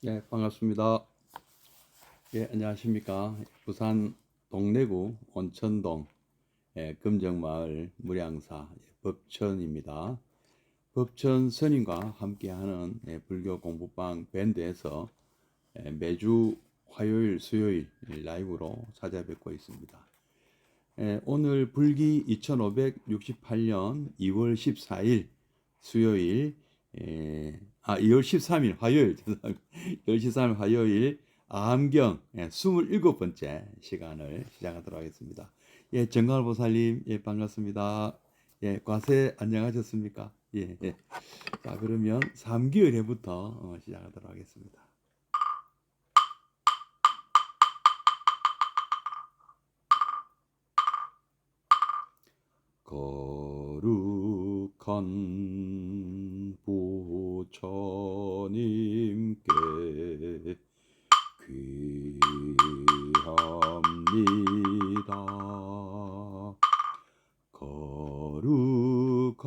네, 반갑습니다. 예, 안녕하십니까. 부산 동래구 온천동 금정마을 무량사 법천입니다. 법천 스님과 함께하는 불교 공부방 밴드에서 매주 화요일, 수요일 라이브로 찾아뵙고 있습니다. 오늘 불기 2568년 2월 14일 수요일 2월 13일 화요일 죄송합니다. 2월 13일 화요일 암경 27번째 시간을 시작하도록 하겠습니다. 예, 정갈보살님, 예, 반갑습니다. 예, 과세 안녕하셨습니까? 예, 예. 자, 그러면 3기열회부터 시작하도록 하겠습니다. 거룩한 부처님께 귀합니다. 거룩한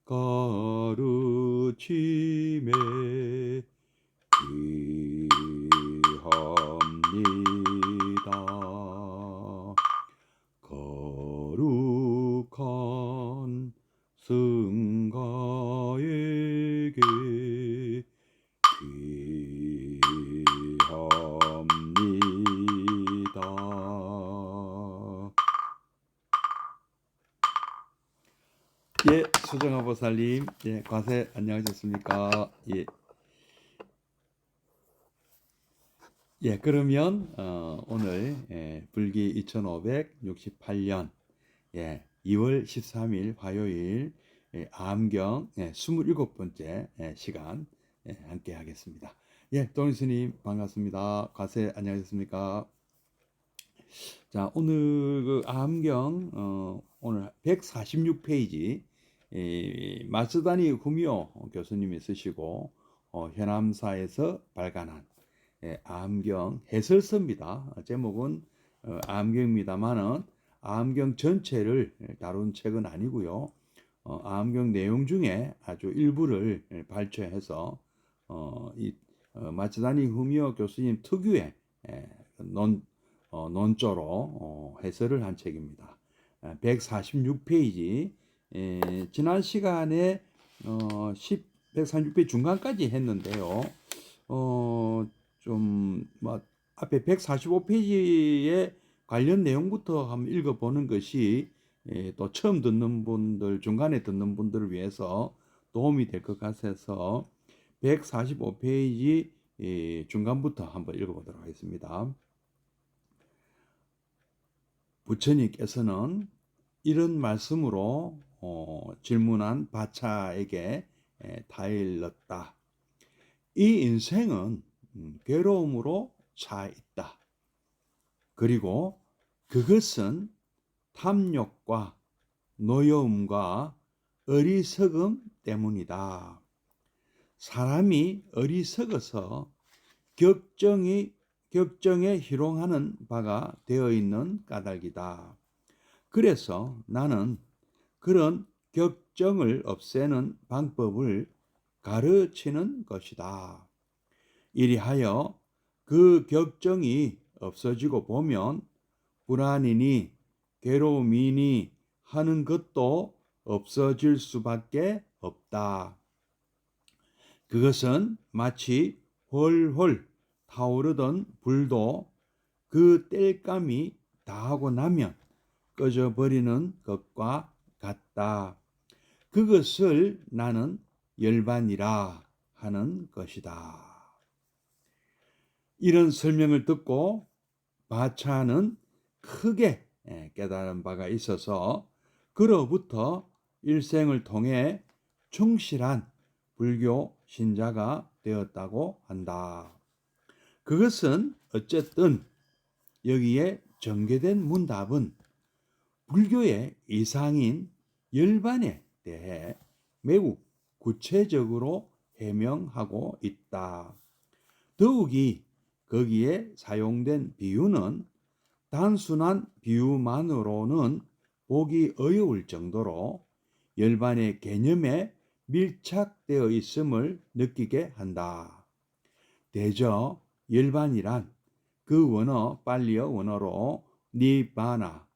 가르침에 귀합니다. 거룩한 승가에게 귀합니다. 예, 수정아 보살님, 예, 과세 안녕하셨습니까? 예. 예, 그러면 오늘 불기 2568년 2월 13일 화요일 암경 27번째 시간 함께 하겠습니다. 예, 동일스님 반갑습니다. 과세 안녕하셨습니까? 자, 오늘 그 암경 오늘 146페이지 마츠다니 후미오 교수님이 쓰시고 현암사에서 발간한 암경 해설서입니다. 제목은 암경입니다만은 암경 전체를 다룬 책은 아니고요. 암경 내용 중에 아주 일부를 발췌해서 마츠다니 후미오 교수님 특유의 논조로 해설을 한 책입니다. 146페이지 지난 시간에 146페이지 중간까지 했는데요. 뭐 앞에 145페이지의 관련 내용부터 한번 읽어보는 것이 또 처음 듣는 분들, 중간에 듣는 분들을 위해서 도움이 될 것 같아서 145페이지 중간부터 한번 읽어보도록 하겠습니다. 부처님께서는 이런 말씀으로 질문한 바차에게 다일렀다. 이 인생은 괴로움으로 차 있다. 그리고 그것은 탐욕과 노여움과 어리석음 때문이다. 사람이 어리석어서 격정에 희롱하는 바가 되어 있는 까닭이다. 그래서 나는 그런 격정을 없애는 방법을 가르치는 것이다. 이리하여 그 격정이 없어지고 보면 불안이니 괴로움이니 하는 것도 없어질 수밖에 없다. 그것은 마치 훨훨 타오르던 불도 그 땔감이 다하고 나면 꺼져버리는 것과 같다. 그것을 나는 열반이라 하는 것이다. 이런 설명을 듣고 바차는 크게 깨달은 바가 있어서 그로부터 일생을 통해 충실한 불교 신자가 되었다고 한다. 그것은 어쨌든 여기에 전개된 문답은 불교의 이상인 열반에 대해 매우 구체적으로 해명하고 있다. 더욱이 거기에 사용된 비유는 단순한 비유만으로는 보기 어려울 정도로 열반의 개념에 밀착되어 있음을 느끼게 한다. 대저 열반이란 그 원어 빨리어 원어로 니바나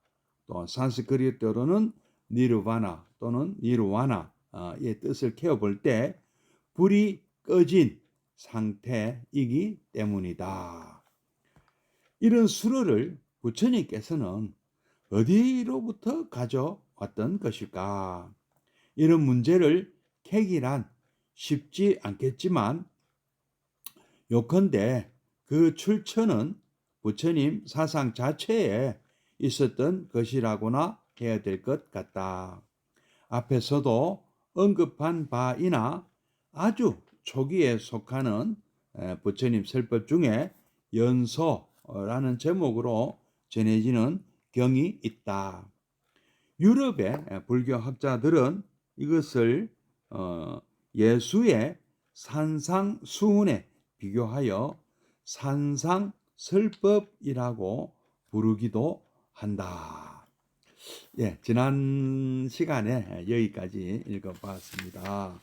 또 산스크리트어로는 니르바나 또는 니르와나의 뜻을 캐어볼 때 불이 꺼진 상태이기 때문이다. 이런 수로를 부처님께서는 어디로부터 가져왔던 것일까? 이런 문제를 캐기란 쉽지 않겠지만 요컨대 그 출처는 부처님 사상 자체에 있었던 것이라고나 해야 될 것 같다. 앞에서도 언급한 바이나 아주 초기에 속하는 부처님 설법 중에 연소라는 제목으로 전해지는 경이 있다. 유럽의 불교 학자들은 이것을 예수의 산상수훈에 비교하여 산상설법이라고 부르기도 한다. 예, 지난 시간에 여기까지 읽어봤습니다.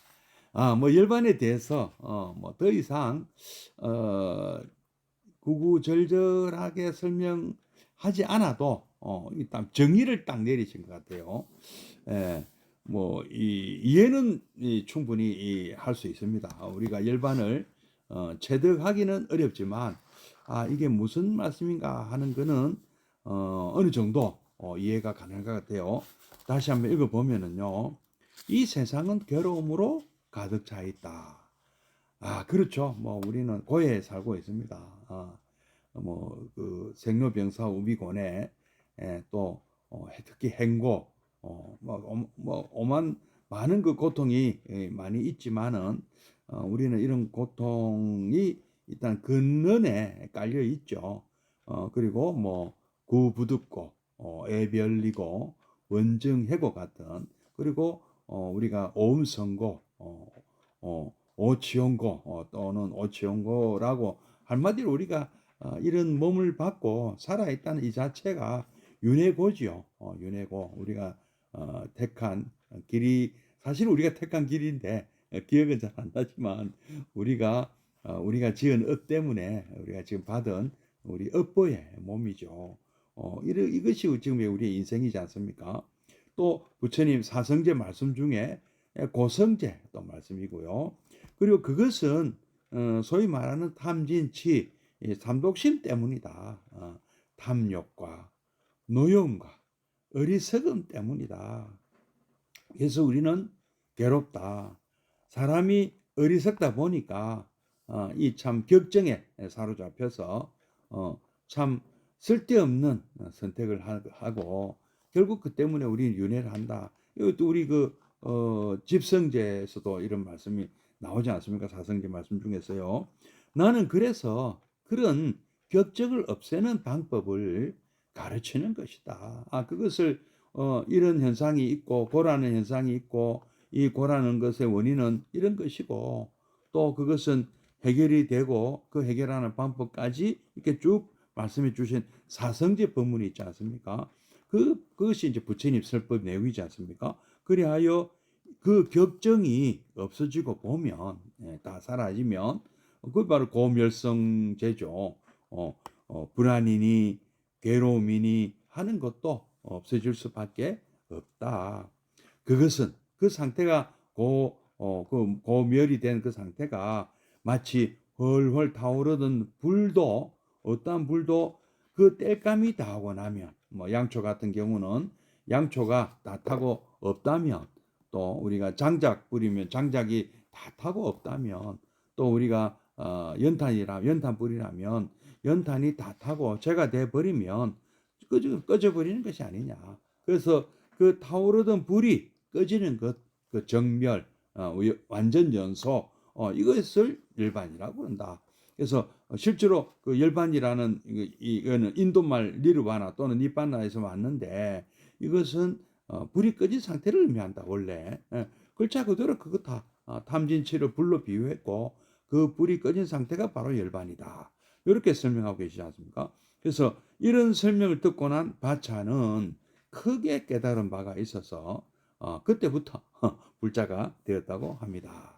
뭐 열반에 대해서 뭐 더 이상 구구절절하게 설명하지 않아도 일단 정의를 딱 내리신 것 같아요. 예, 뭐 이해는 충분히 할 수 있습니다. 우리가 열반을 체득하기는 어렵지만 이게 무슨 말씀인가 하는 거는 어느 정도 이해가 가능할 것 같아요. 다시 한번 읽어보면은요. 이 세상은 괴로움으로 가득 차 있다. 그렇죠. 뭐 우리는 고해에 살고 있습니다. 뭐 그 생로병사 우비곤에 또 특히 행고 뭐 오만 많은 그 고통이 많이 있지만은 우리는 이런 고통이 일단 근원에 깔려 있죠. 그리고 뭐 구부득고 애별리고 원증해고 같은 그리고 우리가 오음선고 오치용고 또는 오치용고라고 한마디로 우리가 이런 몸을 받고 살아있다는 이 자체가 윤회고지요. 윤회고 우리가 택한 길이 사실 우리가 택한 길인데 기억은 잘 안 나지만 우리가 지은 업 때문에 우리가 지금 받은 우리 업보의 몸이죠. 이것이 지금 우리의 인생이지 않습니까? 또 부처님 사성제 말씀 중에 고성제 또 말씀이고요. 그리고 그것은 소위 말하는 탐진치, 삼독심 때문이다. 탐욕과 노용과 어리석음 때문이다. 그래서 우리는 괴롭다. 사람이 어리석다 보니까 이 참 격정에 사로잡혀서 참 쓸데없는 선택을 하고 결국 그 때문에 우리는 윤회를 한다. 이것도 우리 집성제에서도 이런 말씀이 나오지 않습니까? 사성제 말씀 중에서요. 나는 그래서 그런 격정을 없애는 방법을 가르치는 것이다. 그것을 이런 현상이 있고 고라는 현상이 있고 이 고라는 것의 원인은 이런 것이고 또 그것은 해결이 되고 그 해결하는 방법까지 이렇게 쭉 말씀해 주신 사성제 법문이 있지 않습니까? 그것이 이제 부처님 설법 내용이지 않습니까? 그리하여 그 격정이 없어지고 보면 다 사라지면 그게 바로 고멸성제죠. 불안이니 괴로움이니 하는 것도 없어질 수밖에 없다. 그것은 그 상태가 고멸이 된 그 상태가 마치 헐헐 타오르던 불도 어떠한 불도 그 땔감이 다 하고 나면 뭐 양초 같은 경우는 양초가 다 타고 없다면 또 우리가 장작 뿌리면 장작이 다 타고 없다면 또 우리가 연탄불이라면 연탄이 다 타고 재가 돼 버리면 꺼져 버리는 것이 아니냐. 그래서 그 타오르던 불이 꺼지는 것, 그 정멸, 완전 연소, 이것을 열반이라고 한다. 그래서 실제로 그 열반이라는 이거는 인도말 니르바나 또는 니빠나에서 왔는데 이것은 불이 꺼진 상태를 의미한다 원래. 글자 그대로 그거 다 탐진치를 불로 비유했고 그 불이 꺼진 상태가 바로 열반이다. 이렇게 설명하고 계시지 않습니까? 그래서 이런 설명을 듣고 난 바차는 크게 깨달은 바가 있어서 그때부터 불자가 되었다고 합니다.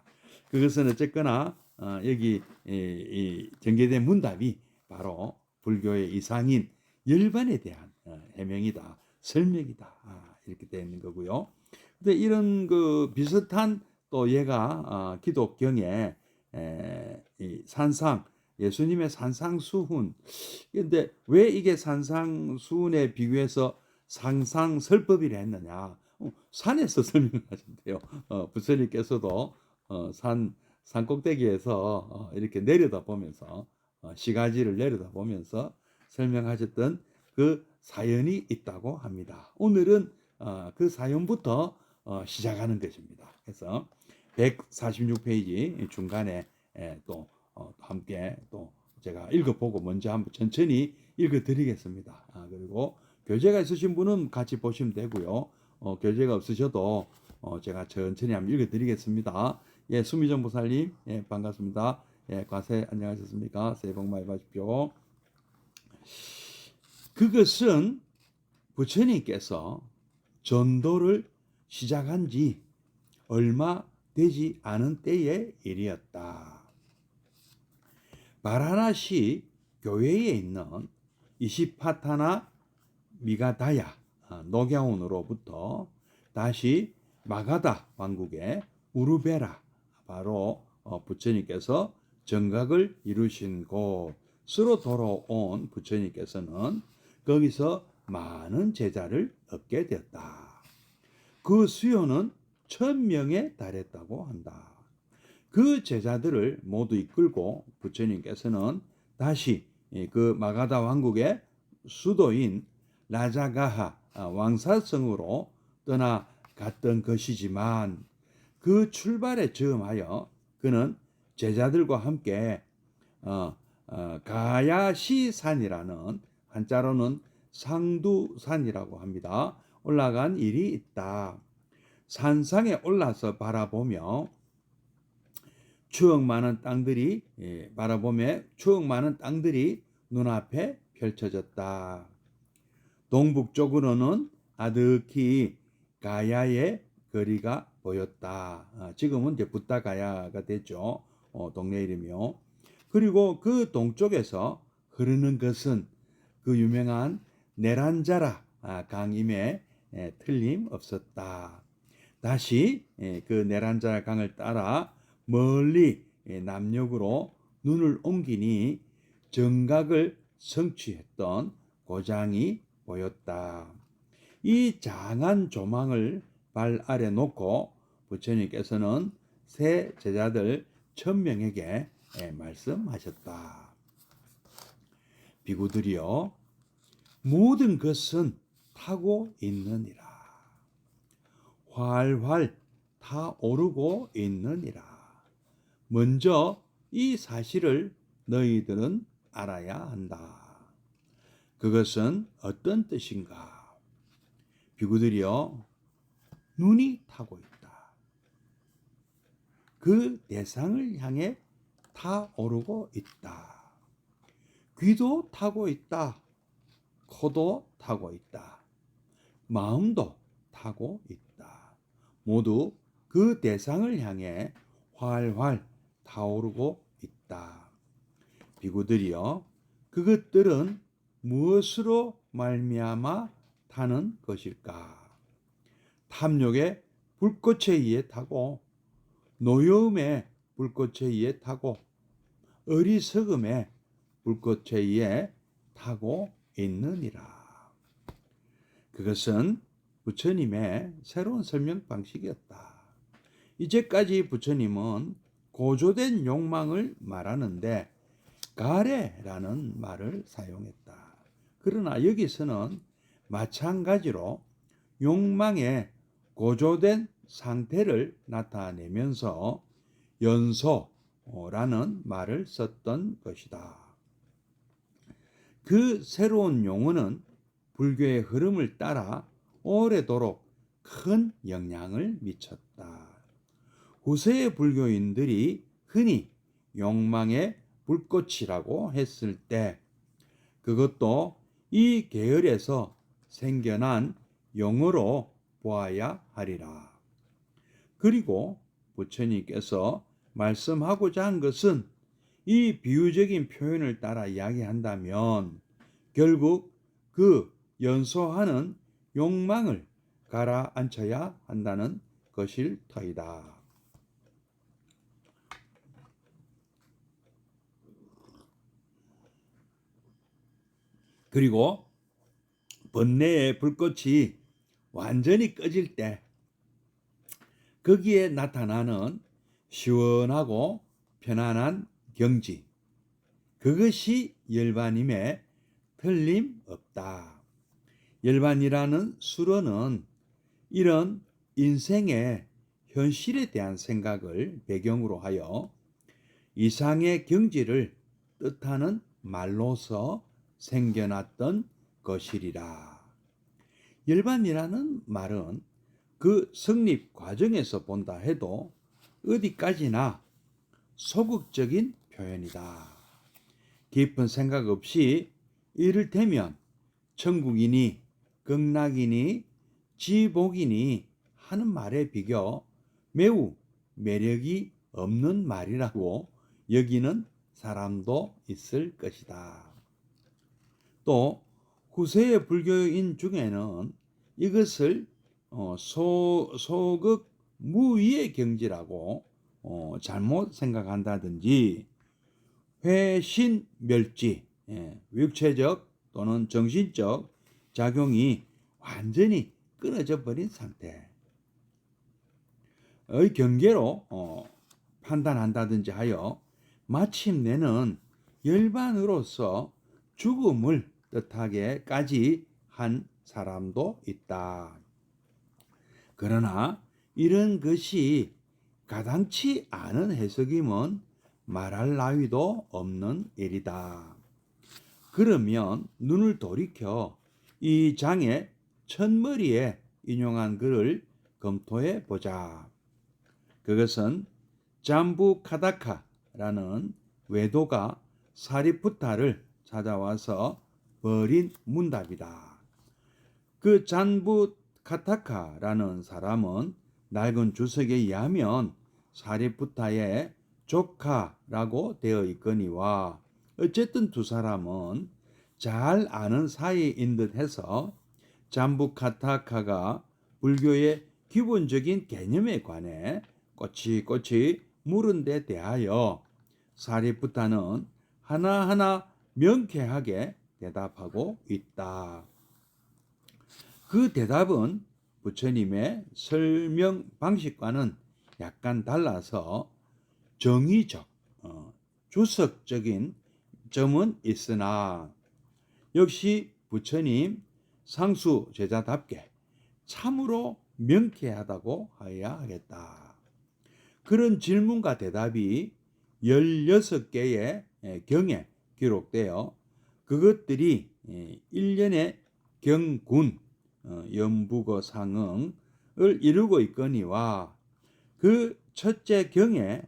그것은 어쨌거나 여기 이 전개된 문답이 바로 불교의 이상인 열반에 대한 해명이다, 설명이다, 이렇게 되어 있는 거고요. 근데 이런 그 비슷한 또 얘가 기독경에 이 산상, 예수님의 산상수훈. 근데 왜 이게 산상수훈에 비교해서 상상설법이라 했느냐? 산에서 설명하신대요. 부처님께서도 산 꼭대기에서 이렇게 내려다보면서 시가지를 내려다보면서 설명하셨던 그 사연이 있다고 합니다. 오늘은 그 사연부터 시작하는 것입니다. 그래서 146페이지 중간에 또 함께 또 제가 읽어보고 먼저 한번 천천히 읽어드리겠습니다. 그리고 교재가 있으신 분은 같이 보시면 되고요. 교재가 없으셔도 제가 천천히 한번 읽어드리겠습니다. 예, 수미정 보살님, 예, 반갑습니다. 예, 과세 안녕하셨습니까? 새해 복 많이 받으십시오. 그것은 부처님께서 전도를 시작한 지 얼마 되지 않은 때의 일이었다. 바라나시 교회에 있는 이시파타나 미가다야 녹야원으로부터 다시 마가다 왕국의 우르베라, 바로 부처님께서 정각을 이루신 곳으로 돌아온 부처님께서는 거기서 많은 제자를 얻게 되었다. 그 수요는 1000명에 달했다고 한다. 그 제자들을 모두 이끌고 부처님께서는 다시 그 마가다 왕국의 수도인 라자가하 왕사성으로 떠나갔던 것이지만, 그 출발에 즈음하여 그는 제자들과 함께 가야시산이라는, 한자로는 상두산이라고 합니다, 올라간 일이 있다. 산상에 올라서 바라보며 추억 많은 땅들이 눈앞에 펼쳐졌다. 동북쪽으로는 아득히 가야의 거리가 보였다. 지금은 이제 붓다가야가 됐죠. 동네 이름이요. 그리고 그 동쪽에서 흐르는 것은 그 유명한 네란자라 강임에 틀림없었다. 다시 그 네란자라 강을 따라 멀리 남녘으로 눈을 옮기니 정각을 성취했던 고장이 보였다. 이 장한 조망을 발 아래 놓고 부처님께서는 새 제자들 1000명에게 말씀하셨다. 비구들이여, 모든 것은 타고 있느니라. 활활 타오르고 있느니라. 먼저 이 사실을 너희들은 알아야 한다. 그것은 어떤 뜻인가? 비구들이여, 눈이 타고 있다. 그 대상을 향해 타오르고 있다. 귀도 타고 있다. 코도 타고 있다. 마음도 타고 있다. 모두 그 대상을 향해 활활 타오르고 있다. 비구들이여, 그것들은 무엇으로 말미암아 타는 것일까? 탐욕의 불꽃에 의해 타고, 노여움의 불꽃에 의해 타고, 어리석음의 불꽃에 의해 타고 있느니라. 그것은 부처님의 새로운 설명 방식이었다. 이제까지 부처님은 고조된 욕망을 말하는데 가레라는 말을 사용했다. 그러나 여기서는 마찬가지로 욕망의 고조된 상태를 나타내면서 연소라는 말을 썼던 것이다. 그 새로운 용어는 불교의 흐름을 따라 오래도록 큰 영향을 미쳤다. 후세의 불교인들이 흔히 욕망의 불꽃이라고 했을 때 그것도 이 계열에서 생겨난 용어로 보아야 하리라. 그리고 부처님께서 말씀하고자 한 것은 이 비유적인 표현을 따라 이야기한다면 결국 그 연소하는 욕망을 가라앉혀야 한다는 것일 터이다. 그리고 번뇌의 불꽃이 완전히 꺼질 때 거기에 나타나는 시원하고 편안한 경지, 그것이 열반임에 틀림없다. 열반이라는 수로는 이런 인생의 현실에 대한 생각을 배경으로 하여 이상의 경지를 뜻하는 말로서 생겨났던 것이리라. 열반이라는 말은 그 성립 과정에서 본다 해도 어디까지나 소극적인 표현이다. 깊은 생각 없이 이를테면 천국이니 극락이니 지복이니 하는 말에 비교 매우 매력이 없는 말이라고 여기는 사람도 있을 것이다. 또 후세의 불교인 중에는 이것을 소극 무위의 경지라고 잘못 생각한다든지 회신멸지, 육체적 또는 정신적 작용이 완전히 끊어져 버린 상태의 경계로 판단한다든지 하여 마침내는 열반으로서 죽음을 뜻하게까지 한 사람도 있다. 그러나 이런 것이 가당치 않은 해석임은 말할 나위도 없는 일이다. 그러면 눈을 돌이켜 이 장의 첫머리에 인용한 글을 검토해 보자. 그것은 잠부카다카라는 외도가 사리푸타를 찾아와서 벌인 문답이다. 그 잠부카타카라는 사람은 낡은 주석에 의하면 사리푸타의 조카라고 되어 있거니와 어쨌든 두 사람은 잘 아는 사이인 듯 해서 잠부카타카가 불교의 기본적인 개념에 관해 꼬치꼬치 물은 데 대하여 사리푸타는 하나하나 명쾌하게 대답하고 있다. 그 대답은 부처님의 설명 방식과는 약간 달라서 정의적, 주석적인 점은 있으나 역시 부처님 상수 제자답게 참으로 명쾌하다고 하여야 하겠다. 그런 질문과 대답이 16개의 경에 기록되어 그것들이 1년의 경군, 연부거 상응을 이루고 있거니와 그 첫째 경의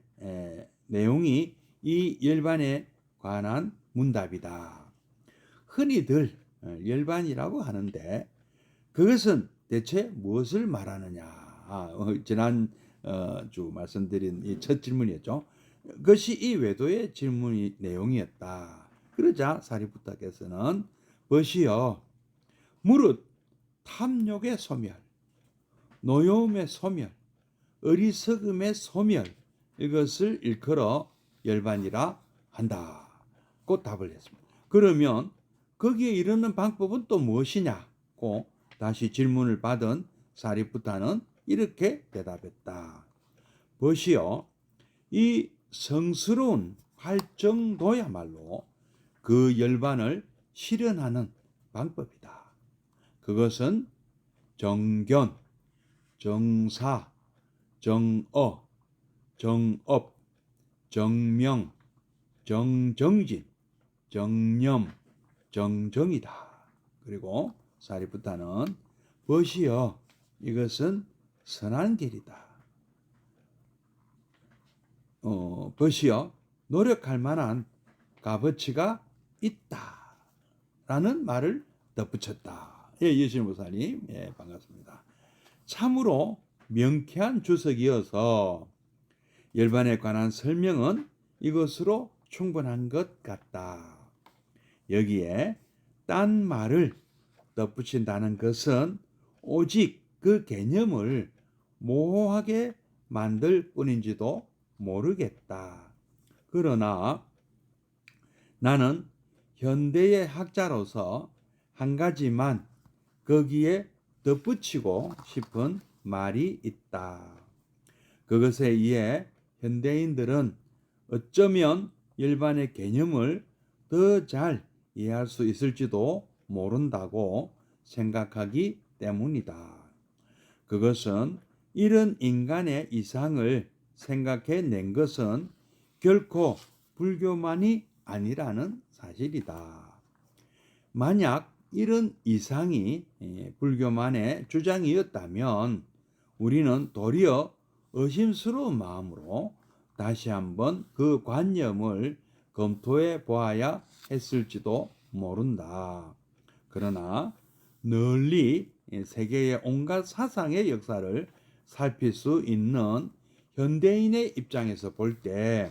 내용이 이 열반에 관한 문답이다. 흔히들 열반이라고 하는데 그것은 대체 무엇을 말하느냐? 지난 주 말씀드린 이 첫 질문이었죠. 그것이 이 외도의 질문이 내용이었다. 그러자 사리푸타께서는 벗이여 무릇 탐욕의 소멸, 노여움의 소멸, 어리석음의 소멸, 이것을 일컬어 열반이라 한다고 답을 했습니다. 그러면 거기에 이르는 방법은 또 무엇이냐고 다시 질문을 받은 사리푸타는 이렇게 대답했다. 벗이여 이 성스러운 활정도야말로 그 열반을 실현하는 방법이다. 그것은 정견, 정사, 정어, 정업, 정명, 정정진, 정념, 정정이다. 그리고 사리푸타는 벗이여 이것은 선한 길이다. 벗이여 노력할 만한 값어치가 있다. 라는 말을 덧붙였다. 예, 예수님 목사님, 예, 반갑습니다. 참으로 명쾌한 주석이어서 열반에 관한 설명은 이것으로 충분한 것 같다. 여기에 딴 말을 덧붙인다는 것은 오직 그 개념을 모호하게 만들 뿐인지도 모르겠다. 그러나 나는 현대의 학자로서 한 가지만 거기에 덧붙이고 싶은 말이 있다. 그것에 의해 현대인들은 어쩌면 일반의 개념을 더 잘 이해할 수 있을지도 모른다고 생각하기 때문이다. 그것은 이런 인간의 이상을 생각해 낸 것은 결코 불교만이 아니라는 사실이다. 만약 이런 이상이 불교만의 주장이었다면 우리는 도리어 의심스러운 마음으로 다시 한번 그 관념을 검토해 보아야 했을지도 모른다. 그러나 널리 세계의 온갖 사상의 역사를 살필 수 있는 현대인의 입장에서 볼 때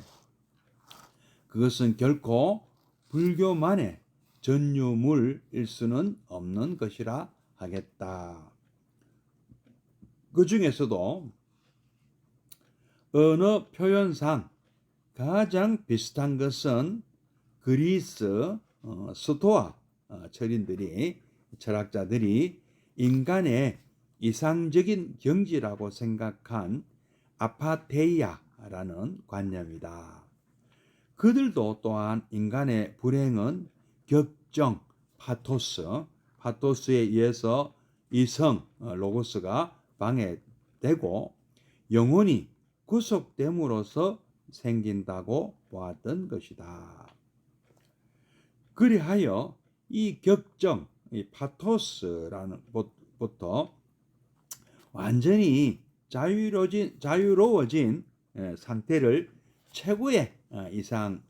그것은 결코 불교만의 전유물일 수는 없는 것이라 하겠다. 그 중에서도 언어 표현상 가장 비슷한 것은 그리스 스토아 철학자들이 인간의 이상적인 경지라고 생각한 아파테이아라는 관념이다. 그들도 또한 인간의 불행은 격정, 파토스에 의해서 이성, 로고스가 방해되고 영혼이 구속됨으로써 생긴다고 보았던 것이다. 그리하여 이 격정, 이 파토스라는 것부터 완전히 자유로워진 상태를 최고의 이상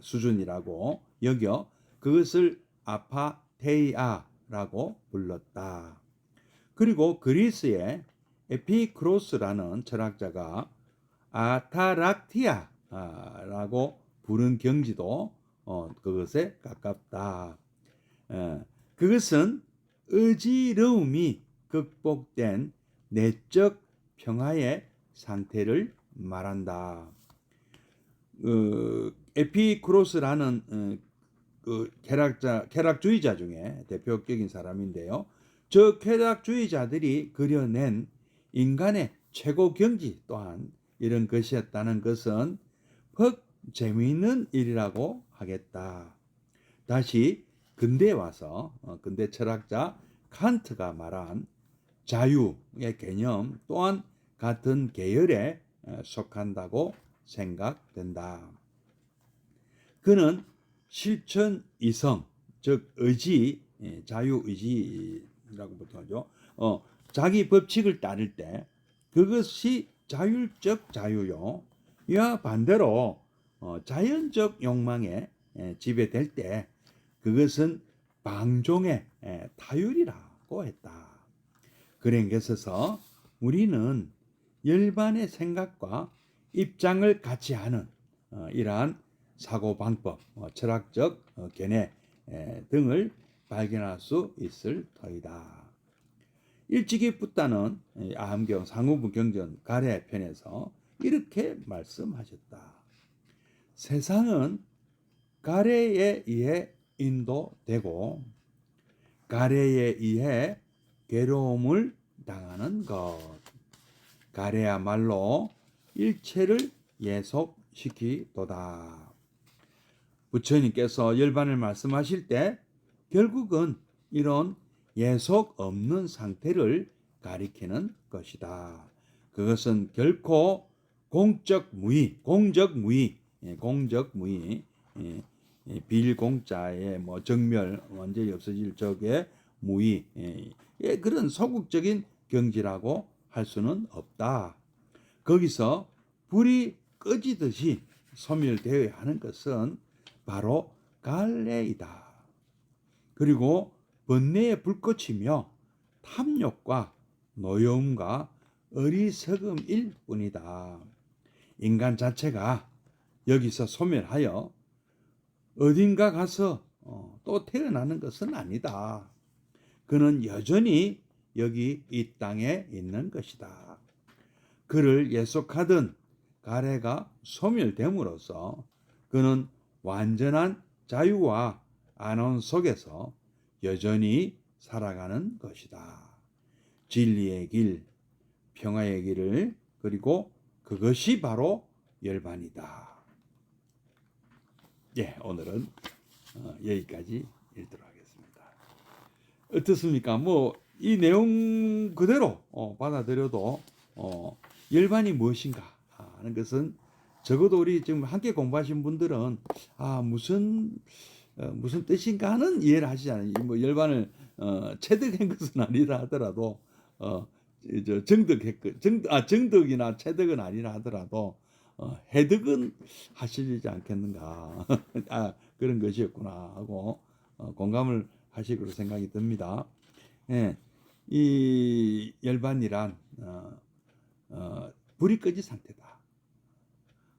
수준이라고 여겨 그것을 아파테이아라고 불렀다. 그리고 그리스의 에피크로스라는 철학자가 아타락티아라고 부른 경지도 그것에 가깝다. 그것은 어지러움이 극복된 내적 평화의 상태를 말한다. 에피크로스라는 그 쾌락주의자 중에 대표적인 사람인데요. 저 쾌락주의자들이 그려낸 인간의 최고 경지 또한 이런 것이었다는 것은 퍽 재미있는 일이라고 하겠다. 다시 근대에 와서 근대 철학자 칸트가 말한 자유의 개념 또한 같은 계열에 속한다고 생각된다. 그는 실천 이성, 즉 의지, 자유의지라고 보통하죠. 자기 법칙을 따를 때 그것이 자율적 자유요. 이와 반대로 자연적 욕망에 지배될 때 그것은 방종의 타율이라고 했다. 그런 것에서 우리는 열반의 생각과 입장을 같이 하는 이러한 사고방법, 철학적 견해 등을 발견할 수 있을 터이다. 일찍이 붓다는 아함경 상후부 경전 가래 편에서 이렇게 말씀하셨다. 세상은 가래에 의해 인도되고 가래에 의해 괴로움을 당하는 것. 가래야말로 일체를 예속시키도다. 부처님께서 열반을 말씀하실 때 결국은 이런 예속 없는 상태를 가리키는 것이다. 그것은 결코 공적 무의, 빌공자의 정멸 완전히 없어질 적의 무의, 그런 소극적인 경지라고 할 수는 없다. 거기서 불이 꺼지듯이 소멸되어야 하는 것은 바로 갈래이다. 그리고 번뇌의 불꽃이며 탐욕과 노여움과 어리석음일 뿐이다. 인간 자체가 여기서 소멸하여 어딘가 가서 또 태어나는 것은 아니다. 그는 여전히 여기 이 땅에 있는 것이다. 그를 예속하던 가래가 소멸됨으로써 그는 완전한 자유와 안원 속에서 여전히 살아가는 것이다. 진리의 길, 평화의 길을, 그리고 그것이 바로 열반이다. 예, 오늘은 여기까지 읽도록 하겠습니다. 어떻습니까? 뭐 이 내용 그대로 받아들여도 열반이 무엇인가 하는 것은 적어도 우리 지금 함께 공부하신 분들은 무슨 뜻인가 하는 이해를 하시잖아요. 뭐 열반을 체득한 것은 아니라 하더라도 정득이나 체득은 아니라 하더라도 해득은 하시지 않겠는가. 그런 것이었구나 하고 공감을 하시기로 생각이 듭니다. 예, 이 열반이란 불이 꺼진 상태다.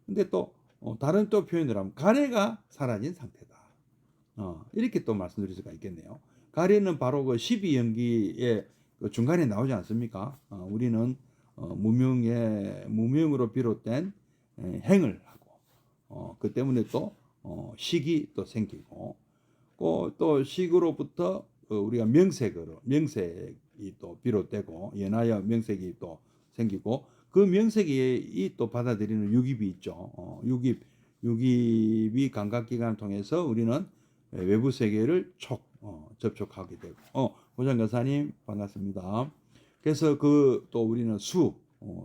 근데 또 다른 또 표현을 하면 가래가 사라진 상태다. 이렇게 또 말씀드릴 수가 있겠네요. 가래는 바로 그 12연기의 그 중간에 나오지 않습니까? 우리는 무명으로 비롯된 행을 하고 그 때문에 또 식이 또 생기고 또 식으로부터 우리가 명색이 또 비롯되고 연하여 명색이 또 생기고 그 명색이 또 받아들이는 유깁이 있죠. 유깁이 감각기관을 통해서 우리는 외부 세계를 접촉하게 되고 고장 여사님 반갑습니다. 그래서 또 우리는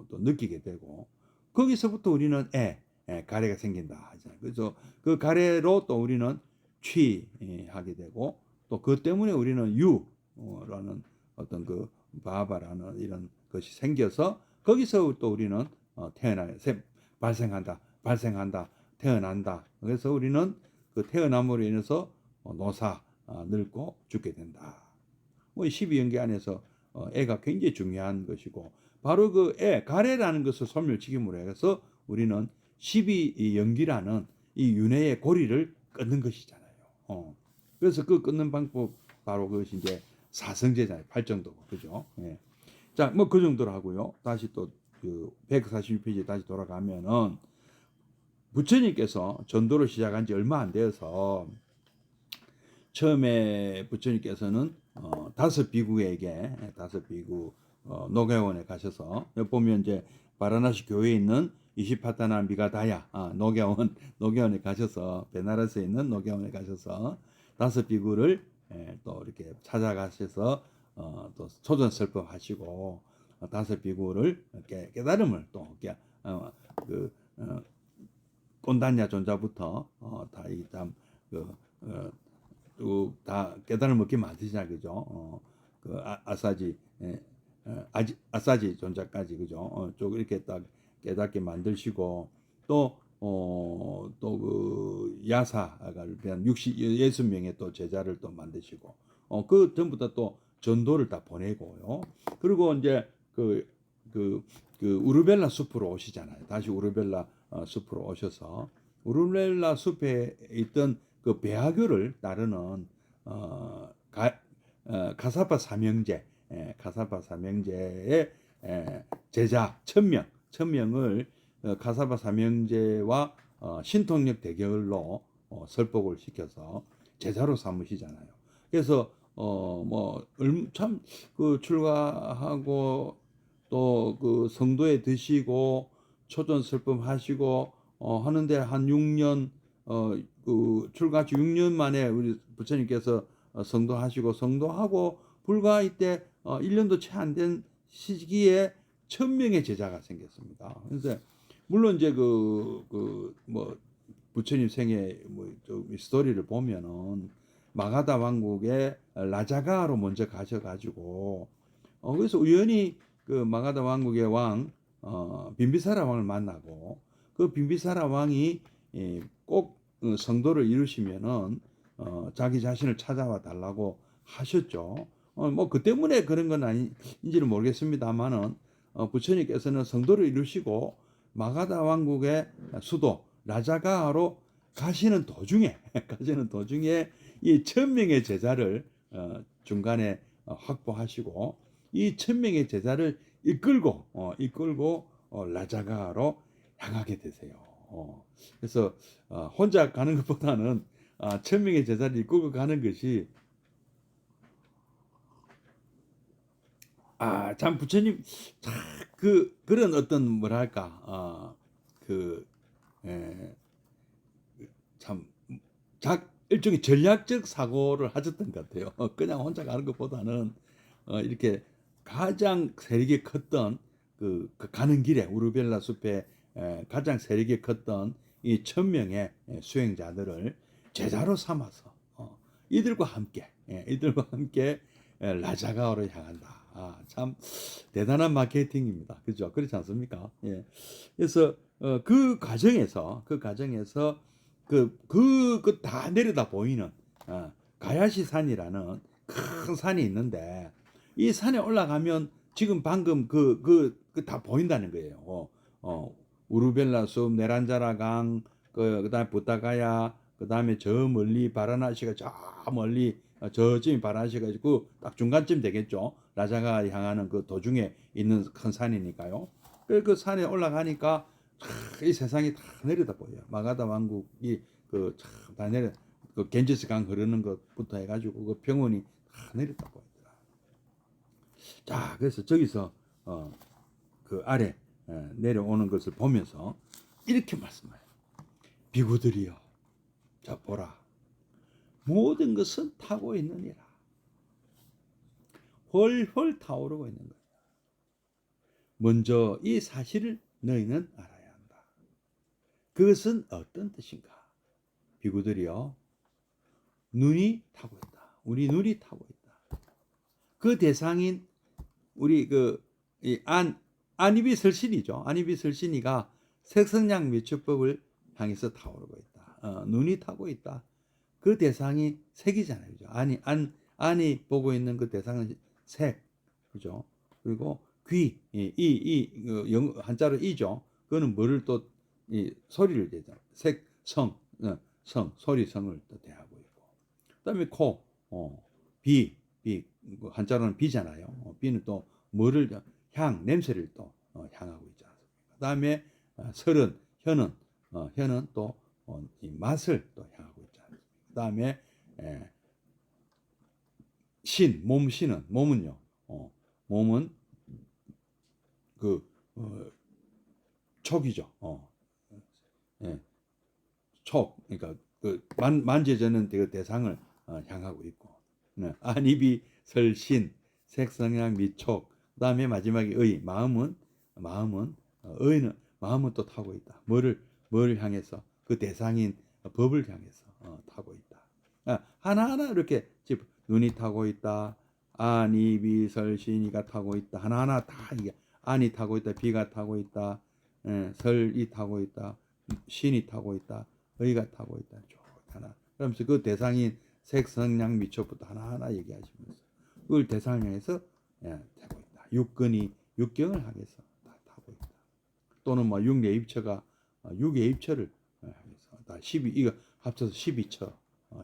또 느끼게 되고 거기서부터 우리는 가래가 생긴다 하잖아요. 그래서 그 가래로 또 우리는 취하게 되고 또 그 때문에 우리는 유라는 어떤 그 바바라는 이런 것이 생겨서 거기서 또 우리는 발생한다, 태어난다. 그래서 우리는 그 태어남으로 인해서 늙고 죽게 된다. 뭐 12연계 안에서 애가 굉장히 중요한 것이고 바로 그 가래라는 것을 소멸시킴으로 해서 우리는 12연기라는 이 윤회의 고리를 끊는 것이잖아요. 그래서 그 끊는 방법 바로 그것이 이제 사성제잖아요. 팔정도고 그죠? 예. 자, 뭐 그 정도로 하고요. 다시 또 그 146페이지 다시 돌아가면은 부처님께서 전도를 시작한 지 얼마 안 되어서 처음에 부처님께서는 다섯 비구 노가원에 가셔서 보면 이제 바라나시 교회에 있는 이시파타나 미가다야 노가원에 가셔서 베나러스에 있는 노가원에 가셔서 다섯 비구를 또 이렇게 찾아가셔서 또 초전설법하시고 다섯 비구를 깨달음을 또 꼰단냐 존자부터 다 깨달음을 얻게 만드시냐 그죠? 아사지 존자까지 그죠? 쭉 이렇게 딱 깨닫게 만드시고 또 그 야사가 대한 60명의 또 제자를 또 만드시고 그 전부터 또 전도를 다 보내고요. 그리고 이제 그 우르벨라 숲으로 오시잖아요. 다시 우르벨라 숲으로 오셔서 우르벨라 숲에 있던 그 배하교를 따르는 가사파 삼형제의 제자 1000명을 가사파 삼형제와 신통력 대결로 설법을 시켜서 제자로 삼으시잖아요. 그래서 참 그 출가하고 또 그 성도에 드시고 초전 설법하시고 하는데 한 6년 그 출가치 6년 만에 우리 부처님께서 성도하고 불과 이때 1년도 채 안 된 시기에 1000명의 제자가 생겼습니다. 그래서 물론 이제 뭐 부처님 생애 좀 스토리를 보면은 마가다 왕국의 라자가로 먼저 가셔가지고 그래서 우연히 그 마가다 왕국의 왕 빈비사라 왕을 만나고 그 빈비사라 왕이 꼭 성도를 이루시면은 자기 자신을 찾아와 달라고 하셨죠. 뭐 그 때문에 그런 건 아닌지는 모르겠습니다만은 부처님께서는 성도를 이루시고 마가다 왕국의 수도 라자가로 가시는 도중에 이 1,000명의 제자를 중간에 확보하시고 이 1,000명의 제자를 이끌고 라자가로 향하게 되세요. 그래서 혼자 가는 것보다는 1,000명의 제자를 이끌고 가는 것이 참 부처님 그런 어떤 뭐랄까 참 일종의 전략적 사고를 하셨던 것 같아요. 그냥 혼자 가는 것보다는 이렇게 가장 세력이 컸던 그 가는 길에 우르벨라 숲에 가장 세력이 컸던 이 1,000명의 수행자들을 제자로 삼아서 이들과 함께 라자가오로 향한다. 참 대단한 마케팅입니다. 그죠? 그렇지 않습니까? 예. 그래서 그 과정에서 다 내려다 보이는 가야시 산이라는 큰 산이 있는데 이 산에 올라가면 지금 방금 다 보인다는 거예요. 우르벨라 숲, 네란자라 강, 그다음에 부타가야, 그다음에 저 멀리 바라나시가 저 멀리 저쯤이 바라나시가 있고 딱 중간쯤 되겠죠. 라자가 향하는 그 도중에 있는 큰 산이니까요. 그 산에 올라가니까 이 세상이 다 내려다 보여요. 마가다 왕국이 참 다 내려 겐지스 강 흐르는 것부터 해가지고 그 병원이 다 내려다 보이더라. 자, 그래서 저기서 그 아래 내려오는 것을 보면서 이렇게 말씀해요. 비구들이여, 자 보라, 모든 것은 타고 있느니라. 훨훨 타오르고 있는 거야. 먼저 이 사실을 너희는 알아야 한다. 그것은 어떤 뜻인가? 비구들이여, 눈이 타고 있다. 우리 눈이 타고 있다. 그 대상인 우리 안입이 설신이죠. 안입이 설신이가 색성량 미추법을 향해서 타오르고 있다. 눈이 타고 있다. 그 대상이 색이잖아요. 그죠? 안이 보고 있는 그 대상은 색. 그죠? 그리고 귀, 한자로 이죠. 그거는 뭐를 또 소리를 대잖아요. 색, 성, 소리, 성을 또 대하고 있고. 그다음에 코, 비, 한자로는 비잖아요. 비는 또 뭐를 냄새를 또 향하고 있지 않습니까? 그다음에 설은, 혀는 또 이 맛을 또 향하고 있지 않습니까? 그다음에 몸은요. 몸은 촉이죠. 촉, 그러니까 만져지는 대상을 향하고 있고, 안입이 설신, 색성향 미촉, 그다음에 마지막에 마음은 또 타고 있다. 뭘 향해서? 그 대상인 법을 향해서 타고 있다. 하나하나 이렇게 눈이 타고 있다. 안입이 설신이가 타고 있다. 하나하나 다 이게 안이 타고 있다. 비가 타고 있다. 설이 타고 있다. 신이 타고 있다. 의가 타고 있다. 하나. 그러면서 그 대상인 색성량 미촉부터 하나하나 얘기하시면서 그걸 대상을 향해서 타고 있다. 육경을 향해서 다 타고 있다. 또는 뭐 육예입처가 육예입처를 향해서 다 이거 합쳐서 12처.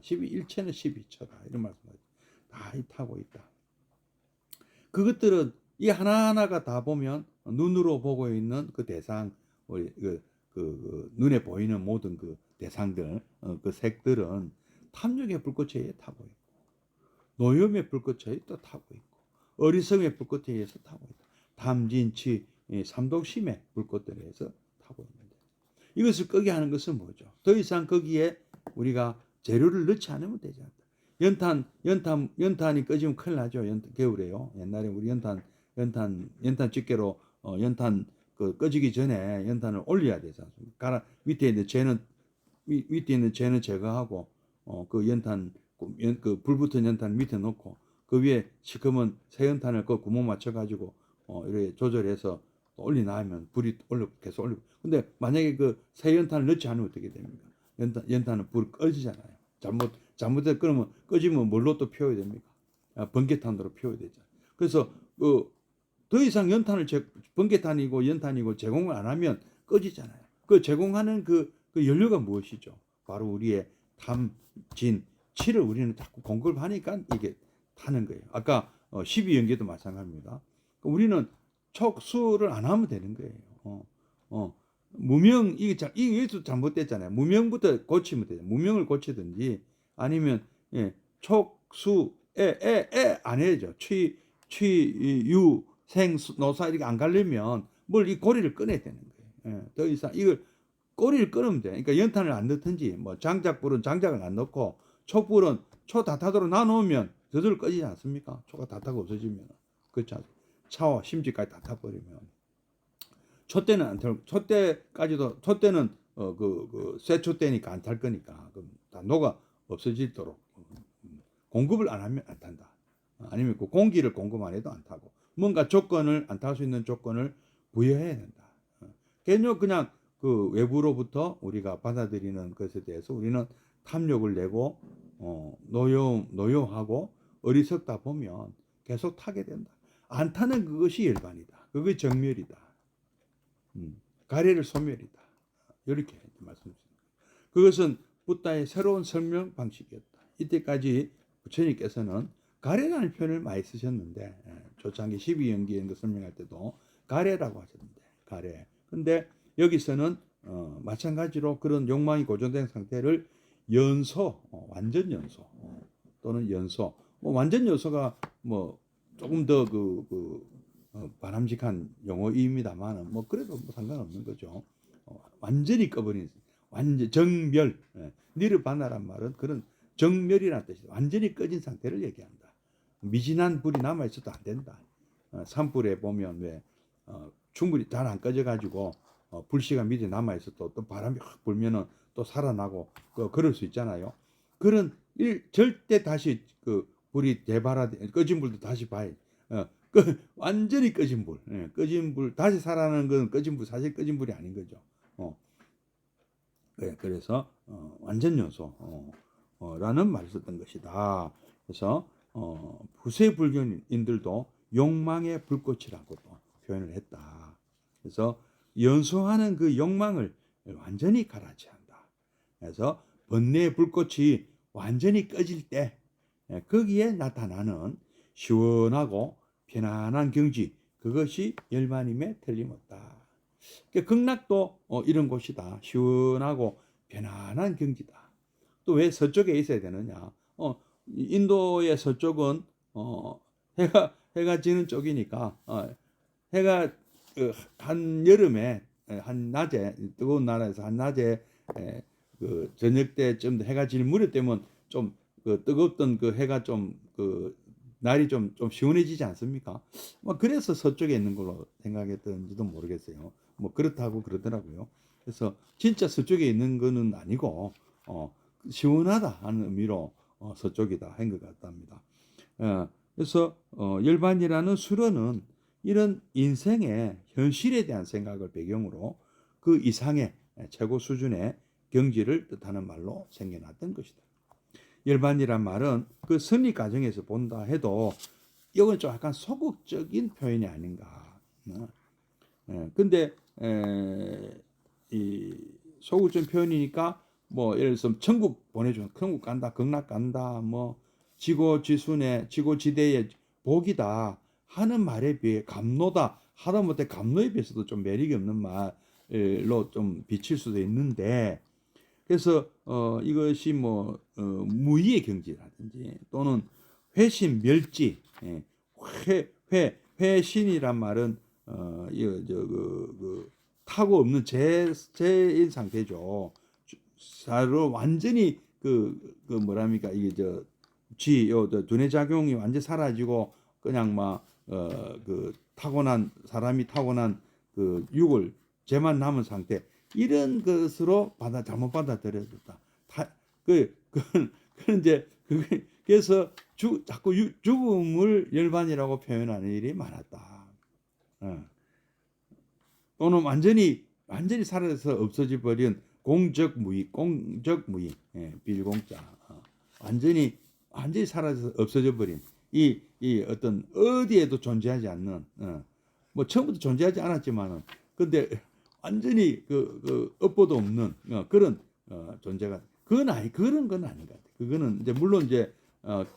1처는 12처다. 이런 말씀하죠. 다 타고 있다. 그것들은 이 하나하나가 다 보면 눈으로 보고 있는 그 대상, 눈에 보이는 모든 그 대상들, 그 색들은 탐욕의 불꽃에 타고 있고, 노염의 불꽃에 또 타고 있고, 어리석음의 불꽃에 의해서 타고 있다. 탐진치, 삼독심의 불꽃들에 의해서 타고 있는데, 이것을 끄게 하는 것은 뭐죠? 더 이상 거기에 우리가 재료를 넣지 않으면 되지 않다. 연탄이 꺼지면 큰일 나죠. 겨울에요. 옛날에 우리 연탄 집게로 연탄 꺼지기 전에 연탄을 올려야 되지 않습니까? 밑에 있는 재는 제거하고 그 연탄 불 붙은 연탄 밑에 놓고 그 위에 시커먼 새 연탄을 그 구멍 맞춰 가지고 이렇게 조절해서 올려놔면 불이 계속 올리고. 근데 만약에 그 새 연탄을 넣지 않으면 어떻게 됩니까? 연탄은 불이 꺼지잖아요. 잘못해서 꺼지면 뭘로 또 피워야 됩니까? 번개탄으로 피워야 되죠. 그래서 더 이상 번개탄이고 연탄이고 제공을 안 하면 꺼지잖아요. 그 제공하는 그 연료가 무엇이죠? 바로 우리의 담, 진, 치를 우리는 자꾸 공급을 하니까 이게 타는 거예요. 아까 12연계도 마찬가지입니다. 우리는 촉수를 안 하면 되는 거예요. 무명, 이게 잘못됐잖아요. 무명부터 고치면 되죠. 무명을 고치든지 아니면, 예, 촉수, 안 해야죠. 유, 생, 노사 이렇게 안 가려면 이 고리를 꺼내야 되는 거예요. 예, 더 이상 이걸 꼬리를 끊으면 돼. 그러니까 연탄을 안 넣든지, 뭐 장작불은 장작을 안 넣고, 촛불은 초 다 타도록 놔놓으면 저절로 꺼지지 않습니까? 초가 다 타고 없어지면. 그렇지 않습니까? 차와 심지까지 다 타버리면. 촛대는 안 탈, 촛대는 쇠초 때니까 안 탈 거니까, 그럼 다 녹아 없어지도록 공급을 안 하면 안 탄다. 아니면 그 공기를 공급 안 해도 안 타고, 뭔가 조건을, 안 탈 수 있는 조건을 부여해야 된다. 그냥 그 외부로부터 우리가 받아들이는 것에 대해서 우리는 탐욕을 내고 노여하고 어리석다 보면 계속 타게 된다. 안 타는 그것이 열반이다. 그것이 정멸이다. 가래를 소멸이다. 이렇게 말씀드립니다. 그것은 부다의 새로운 설명 방식이었다. 이때까지 부처님께서는 가래라는 표현을 많이 쓰셨는데, 초창기 12연기인 거 설명할 때도 가래라고 하셨는데, 가래. 근데 여기서는 마찬가지로 그런 욕망이 고정된 상태를 연소, 완전 연소, 또는 연소, 완전 연소가 조금 더 바람직한 용어입니다만, 그래도 상관없는 거죠. 완전히 꺼버린, 완전 정멸, 니르바나란 말은 그런 정멸이라는 뜻이죠. 완전히 꺼진 상태를 얘기한다. 미진한 불이 남아 있어도 안 된다. 산불에 보면 왜 충분히 잘 안 꺼져가지고 불씨가 밑에 남아 있어도 또 바람이 확 불면은 또 살아나고 그럴 수 있잖아요. 그런 절대 다시 불이 꺼진 불도 다시 봐야. 완전히 꺼진 불, 꺼진 불 다시 살아나는 건 꺼진 불, 사실 꺼진 불이 아닌 거죠. 그래서 완전 요소라는 말을 썼던 것이다. 그래서 부세 불교인들도 욕망의 불꽃이라고도 표현을 했다. 그래서 연소하는 그 욕망을 완전히 가라앉힌다. 그래서 번뇌의 불꽃이 완전히 꺼질 때 거기에 나타나는 시원하고 편안한 경지, 그것이 열반임에 틀림없다. 그러니까 극락도 이런 곳이다. 시원하고 편안한 경지다. 또 왜 서쪽에 있어야 되느냐? 인도의 서쪽은 해가 지는 쪽이니까 해가 한 여름에 한 낮에 뜨거운 나라에서 한 낮에 저녁 때쯤 해가 질 무렵 되면 좀 뜨겁던 그 해가 좀 날이 좀 시원해지지 않습니까? 그래서 서쪽에 있는 걸로 생각했던지도 모르겠어요. 그렇다고 그러더라고요. 그래서 진짜 서쪽에 있는 거는 아니고 시원하다 하는 의미로 서쪽이다 한 것 같답니다. 그래서 열반이라는 수로는 이런 인생의 현실에 대한 생각을 배경으로 그 이상의 최고 수준의 경지를 뜻하는 말로 생겨났던 것이다. 열반이란 말은 그 선리 과정에서 본다 해도 이건 좀 약간 소극적인 표현이 아닌가. 근데 이 소극적인 표현이니까 예를 들어서 천국 보내주면 천국 간다, 극락 간다, 지고지순의 지고지대의 복이다 하는 말에 비해 감노다 하다못해 감노에 비해서도 좀 매력이 없는 말로 좀 비칠 수도 있는데, 그래서 이것이 무의의 경지라든지 또는 회신 멸지, 회신이란 말은 타고 없는 제인 상태죠. 사로 완전히 뭐랍니까, 이게 두뇌 작용이 완전 사라지고 그냥 사람이 타고난 육을 죄만 남은 상태, 이런 것으로 잘못 받아들여졌다. 그래서 자꾸 죽음을 열반이라고 표현하는 일이 많았다. 또는 완전히 사라져서 없어져 버린 공적무의, 빌공자, 완전히 사라져서 없어져 버린 이 어떤 어디에도 존재하지 않는, 처음부터 존재하지 않았지만은 근데 완전히 그 업보도 없는 그런 존재가 그런 건 아닌 것 같아요. 그거는 이제 물론 이제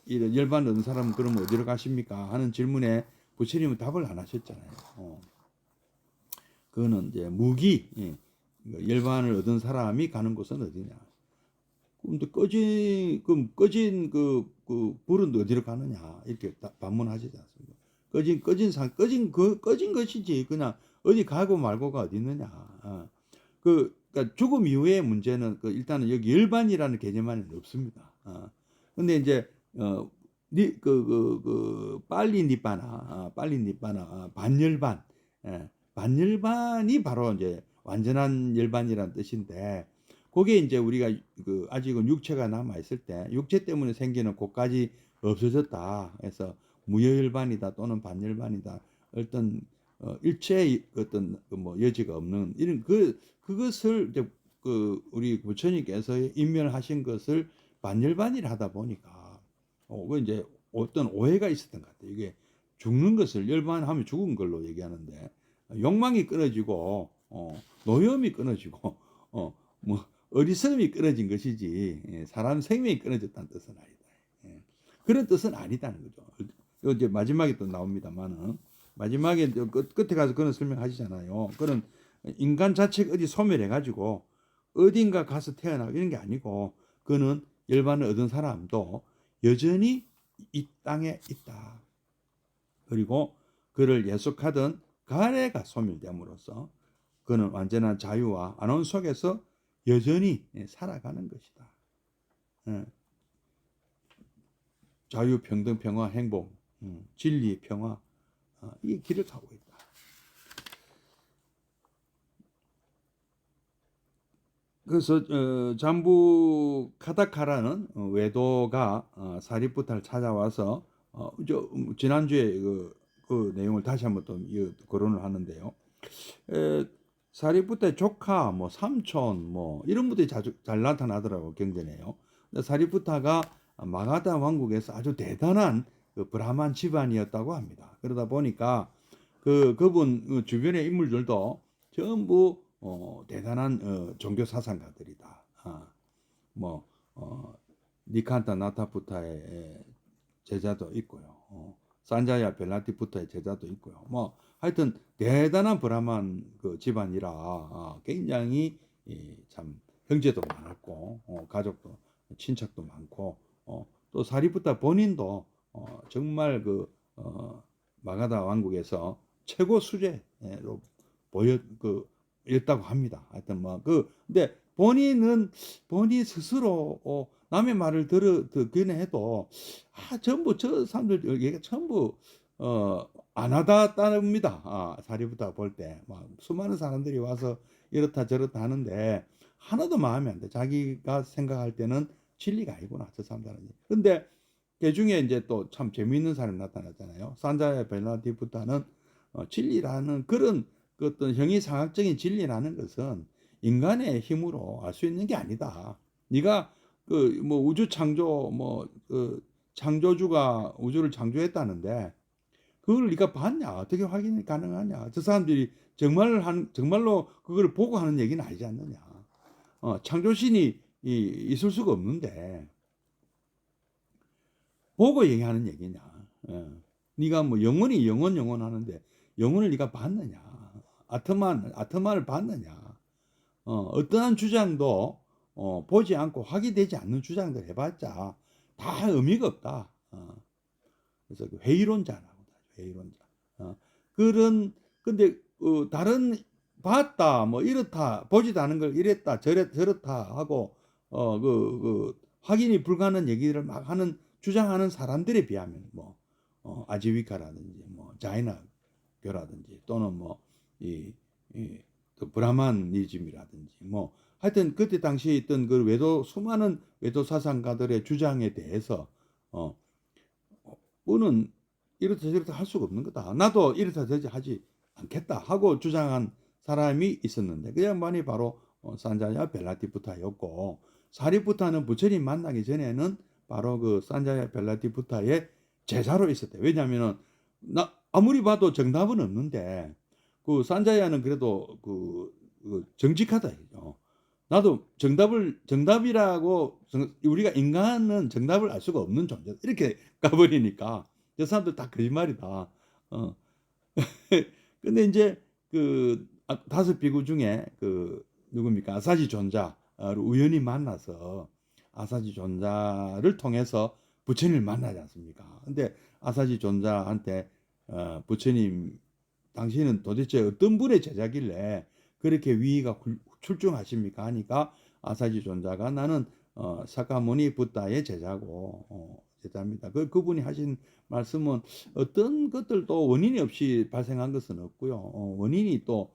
이런 열반 얻은 사람은 그러면 어디로 가십니까 하는 질문에 부처님은 답을 안 하셨잖아요. 그거는 이제 무기 열반을 얻은 사람이 가는 곳은 어디냐. 근데 꺼진 그 불은 어디로 가느냐 이렇게 반문하시지 않습니까? 꺼진 것이지 그냥 어디 가고 말고가 어디 있느냐. 그러니까 죽음 이후의 문제는 일단은 여기 열반이라는 개념만은 없습니다. 근데 이제 빨리 니빠나 반열반, 반열반이 바로 이제 완전한 열반이라는 뜻인데, 그게 이제 우리가 아직은 육체가 남아 있을 때 육체 때문에 생기는 곳까지 없어졌다. 그래서 무여열반이다 또는 반열반이다. 어떤 일체의 어떤 뭐 여지가 없는 이런 그것을 이제 우리 부처님께서 인멸하신 것을 반열반이라 하다 보니까 그 이제 어떤 오해가 있었던 것 같아요. 이게 죽는 것을 열반하면 죽은 걸로 얘기하는데 욕망이 끊어지고 노염이 끊어지고 뭐 어리석음이 끊어진 것이지 사람 생명이 끊어졌다는 뜻은 아니다. 그런 뜻은 아니다는 거죠. 이제 마지막에 또 나옵니다만은 마지막에 끝에 가서 그런 설명하시잖아요. 그런 인간 자체가 어디 소멸해가지고 어딘가 가서 태어나고 이런 게 아니고 그는 열반을 얻은 사람도 여전히 이 땅에 있다. 그리고 그를 예속하던 가래가 소멸됨으로써 그는 완전한 자유와 안온 속에서 여전히 살아가는 것이다. 자유, 평등, 평화, 행복, 진리, 평화 이 길을 가고 있다. 그래서 잠부 카다카라는 외도가 사리푸타를 찾아와서 지난주에 그 내용을 다시 한번 또 거론을 하는데요. 사리푸타의 조카, 뭐 삼촌, 뭐 이런 분들이 자주 잘 나타나더라고 경전에요. 사리푸타가 마가다 왕국에서 아주 대단한 브라만 집안이었다고 합니다. 그러다 보니까 그분 주변의 인물들도 전부 대단한 종교 사상가들이다. 뭐 니칸타 나타푸타의 제자도 있고요. 산자야 벨라티푸타의 제자도 있고요. 뭐 하여튼 대단한 브라만 집안이라 굉장히 참 형제도 많았고 가족도 친척도 많고 또 사리푸타 본인도 정말 마가다 왕국에서 최고 수제로 였다고 합니다. 하여튼 근데 본인 스스로 남의 말을 듣기는 해도 전부 저 사람들 얘가 전부 안 하다 따릅니다. 사리부터 볼 때 막 수많은 사람들이 와서 이렇다 저렇다 하는데 하나도 마음에 안 돼. 자기가 생각할 때는 진리가 아니구나 저 사람들은. 근데 그 중에 이제 또 참 재미있는 사람이 나타났잖아요. 산자야 벨라티푸타는 진리라는 그런 어떤 형이상학적인 진리라는 것은 인간의 힘으로 알 수 있는 게 아니다. 네가 뭐 우주 창조 창조주가 우주를 창조했다는데 그걸 네가 봤냐? 어떻게 확인이 가능하냐? 저 사람들이 정말로 그걸 보고 하는 얘기는 아니지 않느냐? 창조신이 있을 수가 없는데 보고 얘기하는 얘기냐? 네가 뭐 영원히 영원 하는데 영혼을 네가 봤느냐? 아트만을 봤느냐? 어떠한 주장도 보지 않고 확인되지 않는 주장들 해봤자 다 의미가 없다. 그래서 회의론자라고 회의론자. 근데 다른 봤다 뭐 이렇다 보지도 않은 걸 이랬다 저렇다 하고 확인이 불가능한 얘기를 막 하는 주장하는 사람들에 비하면 뭐 아지위카라든지 뭐 자이나교라든지 또는 뭐이 브라만니즘이라든지 뭐 하여튼 그때 당시에 있던 수많은 외도 사상가들의 주장에 대해서 우는 이렇다 저렇다 할 수가 없는 거다. 나도 이렇다 저렇다 하지 않겠다 하고 주장한 사람이 있었는데 그 양반이 바로 산자야 벨라티푸타였고 사리푸타는 부처님 만나기 전에는 바로 그 산자야 벨라티푸타의 제자로 있었대요. 왜냐하면은 아무리 봐도 정답은 없는데 산자야는 그래도 정직하다 이죠. 나도 정답이라고 우리가 인간은 정답을 알 수가 없는 존재 이렇게 가버리니까 저 사람들 다 거짓말이다. 어. 근데 이제 그 다섯 비구 중에 그 누굽니까? 아사지 존자를 우연히 만나서 아사지 존자를 통해서 부처님을 만나지 않습니까? 근데 아사지 존자한테 부처님 당신은 도대체 어떤 분의 제자길래 그렇게 위의가 출중하십니까? 하니까 아사지 존자가 나는 사카모니 붓다의 제자고 제자입니다. 그분이 하신 말씀은 어떤 것들도 원인이 없이 발생한 것은 없고요. 원인이 또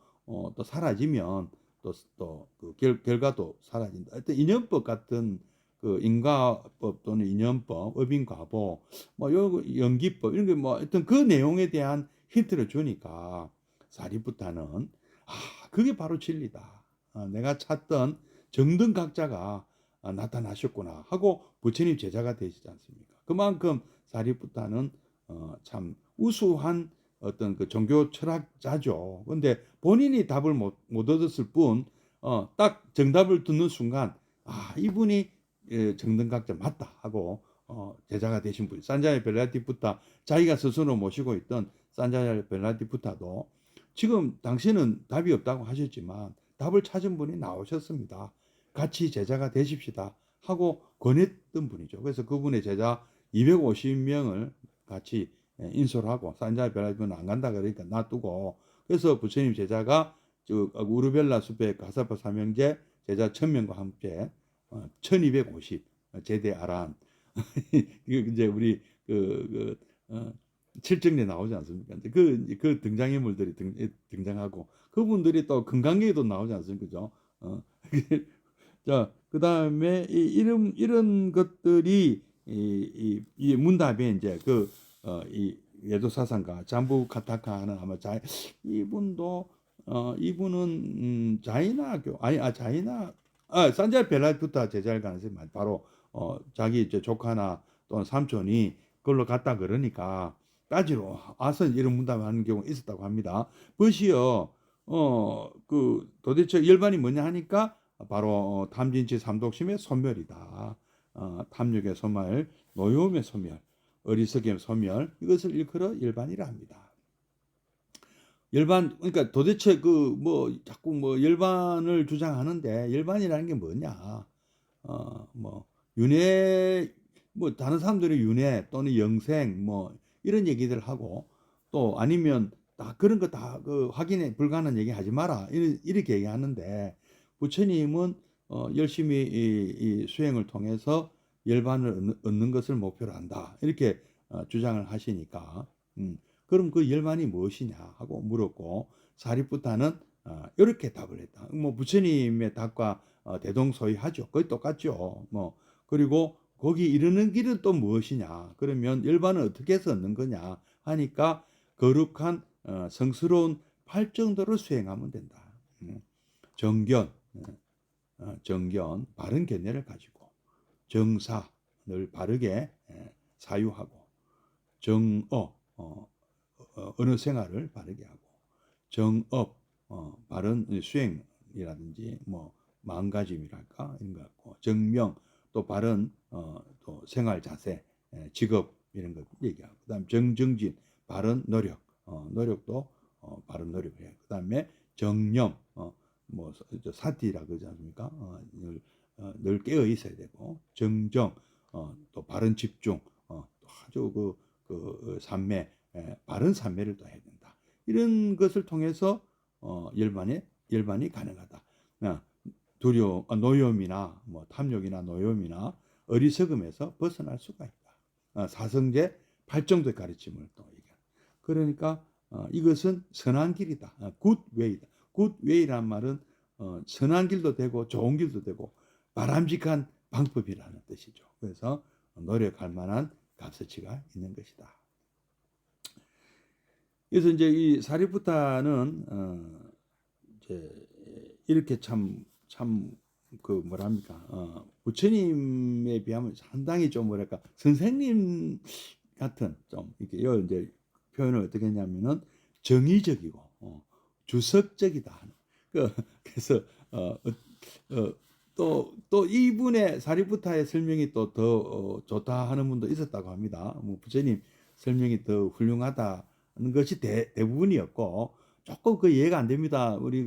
사라지면 그 결과도 사라진다. 하여튼 인연법 같은 그 인과법 또는 인연법, 업인과보, 뭐 요 연기법 이런 게 뭐 하여튼 그 내용에 대한 힌트를 주니까 사리부타는 그게 바로 진리다. 내가 찾던 정등각자가 나타나셨구나 하고 부처님 제자가 되시지 않습니까? 그만큼 사리부타는 참 우수한 어떤 그 종교 철학자죠. 근데 본인이 답을 못 얻었을 뿐, 딱 정답을 듣는 순간, 이분이 정등각자 맞다 하고 제자가 되신 분, 산자야 벨라티부타 자기가 스스로 모시고 있던 산자야 벨라티부타도 지금 당신은 답이 없다고 하셨지만 답을 찾은 분이 나오셨습니다. 같이 제자가 되십시다 하고 권했던 분이죠. 그래서 그분의 제자 250명을 같이 인솔 하고 산자야 벨라티부타는 안 간다 그러니까 놔두고 그래서 부처님 제자가 우르벨라 숲의 가사파 삼형제 제자 1000명과 함께 1250 제대 아란 이제 우리 칠정리에 나오지 않습니까? 그 등장인물들이 등장하고 그분들이 또 금강경에도 나오지 않습니까? 그죠? 자, 그 다음에 이런 것들이 이 문답에 이제 이 예도사상가 잠부 카타카 하는 아마 이분은 자이나교 자이나 산자 벨라부타 제자일 가능성이 많 바로 자기 이제 조카나 또는 삼촌이 그걸로 갔다 그러니까 따지러 와서 이런 문답을 하는 경우가 있었다고 합니다. 벗이요 도대체 열반이 뭐냐 하니까 바로 탐진치 삼독심의 소멸이다. 탐욕의 소멸, 노여움의 소멸, 어리석음의 소멸 이것을 일컬어 열반이라 합니다. 열반 그러니까 도대체 자꾸 열반을 주장하는데 열반이라는 게 뭐냐? 뭐 윤회 다른 사람들이 윤회 또는 영생 이런 얘기들 하고 또 아니면 다 그런 거 다 확인에 불가능한 얘기 하지 마라 이렇게 얘기하는데 부처님은 열심히 이 수행을 통해서 열반을 얻는 것을 목표로 한다 이렇게 주장을 하시니까 그럼 그 열반이 무엇이냐 하고 물었고 사리부타는 이렇게 답을 했다. 부처님의 답과 대동소이하죠. 거의 똑같죠. 그리고 거기 이르는 길은 또 무엇이냐? 그러면 열반은 어떻게 해서 얻는 거냐? 하니까 거룩한 성스러운 팔정도를 수행하면 된다. 정견, 바른 견해를 가지고 정사, 늘 바르게 사유하고 정어, 어느 생활을 바르게 하고 정업, 바른 수행이라든지 마음가짐이랄까 이런 거 같고 정명 또 바른 또 생활 자세, 직업 이런 거 얘기하고 그다음 정정진 바른 노력, 노력도 바른 노력을 해요. 그다음에 정념, 사티라 그러지 않습니까? 늘 깨어 있어야 되고 정정, 또 바른 집중, 또 아주 삼매, 바른 삼매를 또 해야 된다. 이런 것을 통해서 열반이 가능하다. 노염이나 탐욕이나 노염이나 어리석음에서 벗어날 수가 있다. 사성제 팔정도의 가르침을 또 얘기합니다. 그러니까 이것은 선한 길이다. 굿웨이다. 굿웨이란 말은 선한 길도 되고 좋은 길도 되고 바람직한 방법이라는 뜻이죠. 그래서 노력할 만한 값어치가 있는 것이다. 그래서 이제 이 사리부타는 이제 이렇게 부처님에 비하면 상당히 좀 뭐랄까 선생님 같은 좀 이렇게 이제 표현을 어떻게 했냐면은 정의적이고 주석적이다 하는. 그래서 또 이분의 사리부타의 설명이 또 더 좋다 하는 분도 있었다고 합니다. 뭐 부처님 설명이 더 훌륭하다는 것이 대부분이었고, 조금 그 이해가 안 됩니다. 우리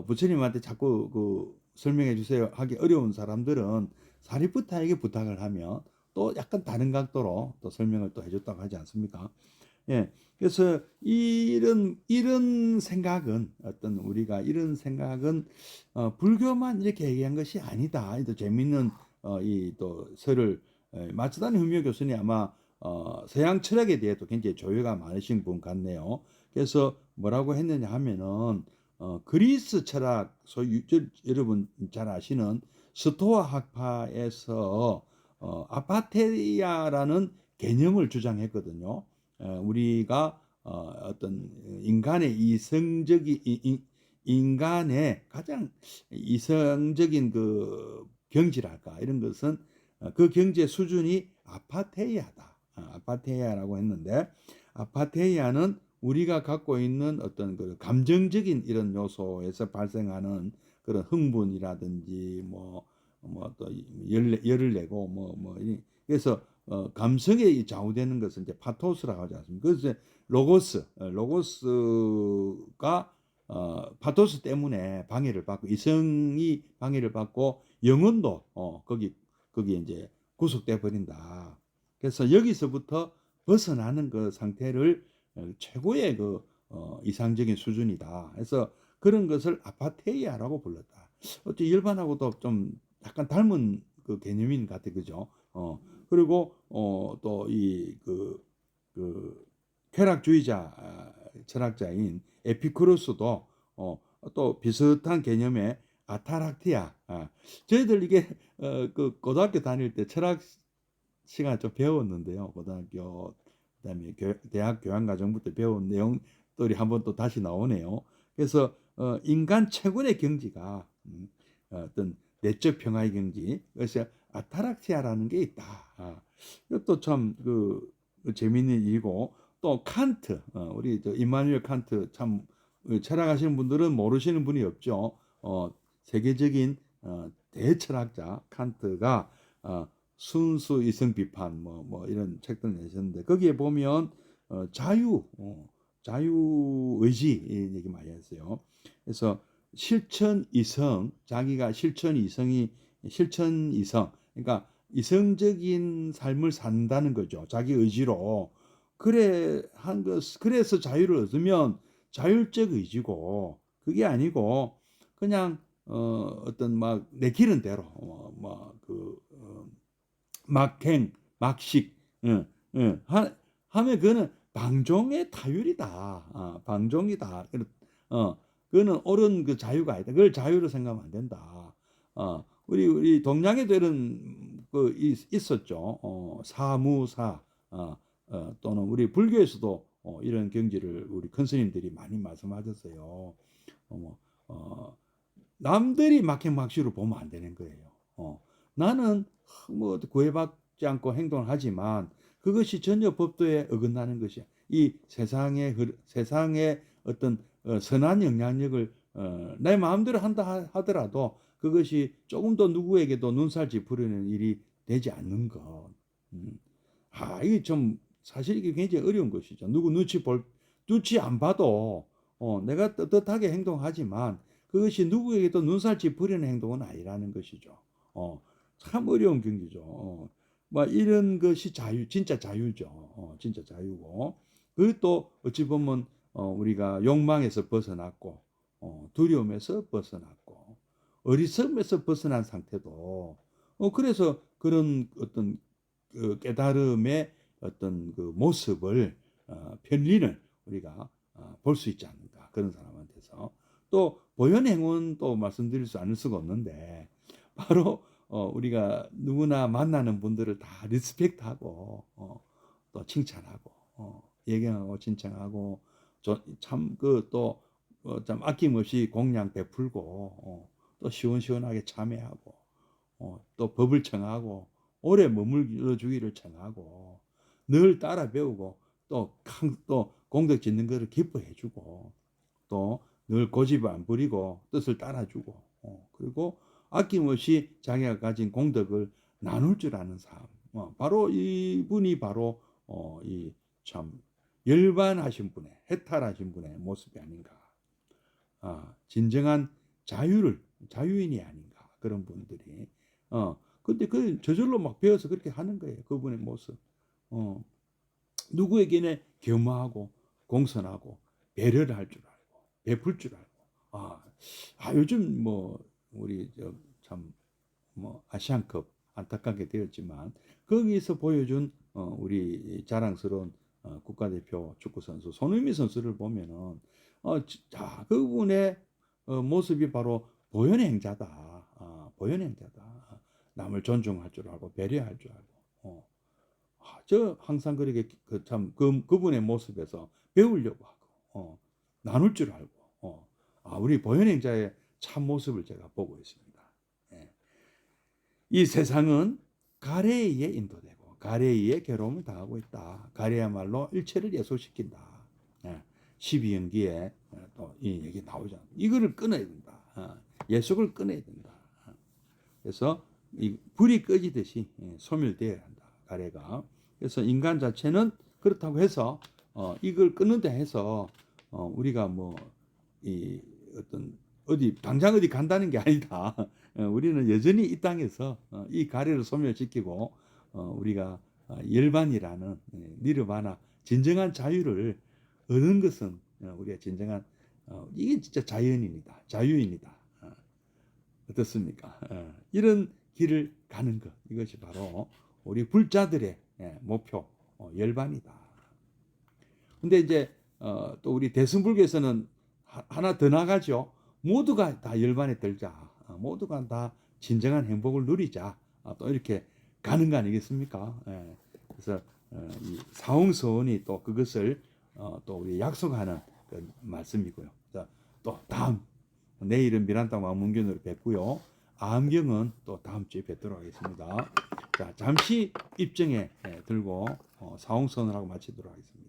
부처님한테 자꾸 설명해 주세요 하기 어려운 사람들은 사리부타에게 부탁을 하면 또 약간 다른 각도로 또 설명을 또 해줬다고 하지 않습니까? 예. 그래서 이런 생각은, 우리가 이런 생각은 불교만 이렇게 얘기한 것이 아니다. 또 재밌는 이 또 설을 마츠다니 후미오 교수님 아마 서양 철학에 대해 또 굉장히 조예가 많으신 분 같네요. 그래서 뭐라고 했느냐 하면은 그리스 철학, 소위 여러분 잘 아시는 스토아 학파에서 아파테이아라는 개념을 주장했거든요. 우리가 어떤 인간의 인간의 가장 이성적인 그 경지랄까 이런 것은 그 경지의 수준이 아파테이아다. 아파테이아라고 했는데, 아파테이아는 우리가 갖고 있는 어떤 그 감정적인 이런 요소에서 발생하는 그런 흥분이라든지 또 열을 내고 그래서 감성에 좌우되는 것을 이제 파토스라고 하지 않습니까? 그래서 로고스가 파토스 때문에 방해를 받고, 이성이 방해를 받고 영혼도 거기 이제 구속돼 버린다. 그래서 여기서부터 벗어나는 그 상태를 최고의 이상적인 수준이다. 그래서 그런 것을 아파테이아라고 불렀다. 어째 일반하고도 좀 약간 닮은 그 개념인 것 같아, 그죠? 그리고 또 그 쾌락주의자 철학자인 에피쿠로스도 또 비슷한 개념의 아타락티아. 저희들 이게 그 고등학교 다닐 때 철학 시간 좀 배웠는데요. 고등학교 그다음에 대학 교양과정부터 배운 내용들이 한번 또 다시 나오네요. 그래서 인간 최고의 경지가 어떤 내적 평화의 경지, 그래서 아타락시아라는 게 있다. 이것도 참 재미있는 일이고, 또 칸트, 우리 임마누엘 칸트 참 철학하시는 분들은 모르시는 분이 없죠. 세계적인 대철학자 칸트가 순수 이성 비판 이런 책들 내셨는데, 거기에 보면 자유 의지 얘기 많이 했어요. 그래서 실천 이성, 자기가 실천 이성, 그러니까 이성적인 삶을 산다는 거죠. 자기 의지로. 그래서 자유를 얻으면 자율적 의지고, 그게 아니고 그냥 어떤 막 내 기른 대로 막행, 막식, 하면 그거는 방종의 타율이다. 방종이다. 그거는 옳은 그 자유가 아니다. 그걸 자유로 생각하면 안 된다. 우리 동양에도 이런 있었죠. 사무사, 또는 우리 불교에서도 이런 경지를 우리 큰 스님들이 많이 말씀하셨어요. 뭐, 남들이 막행막시로 보면 안 되는 거예요. 나는 구애받지 않고 행동을 하지만 그것이 전혀 법도에 어긋나는 것이야. 이 세상의 어떤 선한 영향력을 내 마음대로 한다 하더라도 그것이 조금 더 누구에게도 눈살 찌푸리는 일이 되지 않는 것. 이게 좀 사실 이게 굉장히 어려운 것이죠. 누구 눈치 안 봐도 내가 떳떳하게 행동하지만 그것이 누구에게도 눈살 찌푸리는 행동은 아니라는 것이죠. 참 어려운 경기죠. 이런 것이 진짜 자유죠. 진짜 자유고. 그리고 또 어찌 보면 우리가 욕망에서 벗어났고, 두려움에서 벗어났고, 어리석음에서 벗어난 상태도, 그래서 그런 어떤 깨달음의 어떤 그 모습을, 편리를 우리가 볼 수 있지 않는가. 그런 사람한테서. 또 보현행운 또 말씀드릴 수 않을 수가 없는데, 바로 우리가 누구나 만나는 분들을 다 리스펙트하고 또 칭찬하고 예경하고 칭찬하고 참 참 아낌없이 공양 베풀고 또 시원시원하게 참회하고 또 법을 청하고 오래 머물러 주기를 청하고 늘 따라 배우고 또 공덕 짓는 것을 기뻐해 주고 또 늘 고집을 안 부리고 뜻을 따라주고 그리고 아낌없이 자기가 가진 공덕을 나눌 줄 아는 사람. 바로 이분이 바로 이 참 열반하신 분의 해탈하신 분의 모습이 아닌가. 진정한 자유인이 아닌가 그런 분들이. 근데 그 저절로 막 배워서 그렇게 하는 거예요. 그분의 모습. 누구에게는 겸허하고 공손하고 배려를 할 줄 알고 베풀 줄 알고. 요즘 뭐 우리 참 뭐 아시안컵 안타깝게 되었지만 거기서 보여준 우리 자랑스러운 국가대표 축구 선수 손흥민 선수를 보면은 그분의 모습이 바로 보현의 행자다. 보현의 행자다. 남을 존중할 줄 알고 배려할 줄 알고. 저 항상 그렇게 그분의 모습에서 배우려고 하고 나눌 줄 알고 우리 보현 행자의 참 모습을 제가 보고 있습니다. 예. 이 세상은 가래에 의해 인도되고 가래에 의해 괴로움을 당하고 있다. 가래야말로 일체를 예속시킨다. 12연기에 또 이 얘기 나오잖아. 이거를 끊어야 된다. 예속을 끊어야 된다. 그래서 이 불이 꺼지듯이 소멸되어야 한다. 가래가. 그래서 인간 자체는 그렇다고 해서 이걸 끊는다 해서 우리가 뭐 이 어떤 당장 어디 간다는 게 아니다. 우리는 여전히 이 땅에서 이 가래를 소멸시키고 우리가 열반이라는 니르바나 진정한 자유를 얻는 것은 우리가 진정한 이게 진짜 자연인이다. 자유인이다. 어떻습니까? 이런 길을 가는 것 이것이 바로 우리 불자들의 목표 열반이다. 근데 이제 또 우리 대승불교에서는 하나 더 나가죠. 모두가 다 열반에 들자. 모두가 다 진정한 행복을 누리자. 또 이렇게 가는 거 아니겠습니까? 그래서 이 사홍서원이 또 그것을 또 우리 약속하는 그 말씀이고요. 자, 또 다음 내일은 미란당 왕문견으로 뵙고요. 암경은 또 다음 주에 뵙도록 하겠습니다. 자, 잠시 입정에 들고 사홍선을 하고 마치도록 하겠습니다.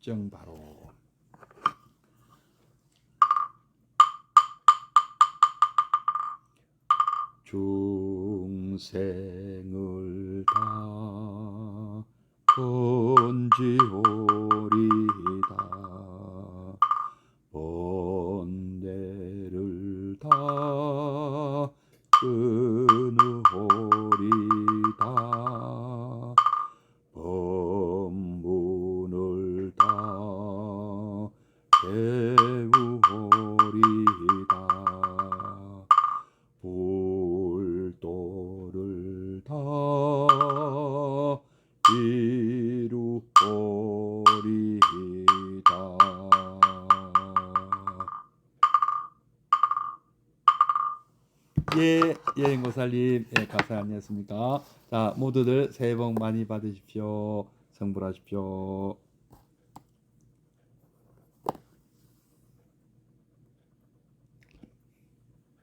입정 바로. 중생을 다 건지오리다 번뇌를 다 끊으오리다 법문을 다 배우오리다 불도를 다 이루오리다. 예, 여행고살님, 가사 아니었습니까? 자, 모두들 새해 복 많이 받으십시오. 성불하십시오.